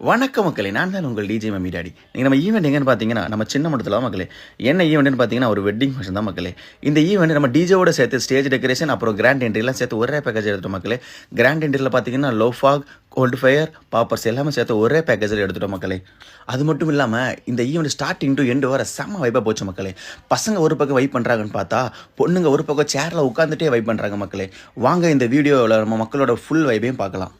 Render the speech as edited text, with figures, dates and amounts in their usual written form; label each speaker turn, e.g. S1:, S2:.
S1: வணக்கம் மக்களே, நான் தான் உங்கள் டிஜே மம்மி டாடி. நீங்கள் நம்ம ஈவெண்ட் எங்கன்னு பார்த்தீங்கன்னா, நம்ம சின்ன மண்டலத்தில் மக்களே. என்ன ஈவெண்ட்னு பார்த்தீங்கன்னா, ஒரு வெட்டிங் ஃபங்க்ஷன் தான் மக்களே. இந்த ஈவெண்ட் நம்ம டிஜேவோட சேர்த்து ஸ்டேஜ் டெக்கரேஷன் அப்புறம் கிராண்ட் என்ட்ரிலாம் சேர்த்து ஒரே பேக்கேஜ் எடுத்துட்டோம் மக்களே. கிராண்ட் என்ட்ரியில் பார்த்தீங்கன்னா low fog, cold fire, poppers எல்லாமே சேர்த்து ஒரே பேக்கேஜில் எடுத்துட்டோம் மக்களே. அது மட்டும் இல்லாமல் இந்த ஈவெண்ட் ஸ்டார்டிங் டு எண்டு வர செம்ம வைப்பாக போச்சு மக்களே. பசங்க ஒரு பக்கம் வைப் பண்ணுறாங்கன்னு பார்த்தா பொண்ணுங்க ஒரு பக்கம் சேரில் உட்காந்துட்டே வைப் பண்ணுறாங்க மக்களே. வாங்க இந்த வீடியோவில் நம்ம மக்களோட ஃபுல் வைப்பையும் பார்க்கலாம்.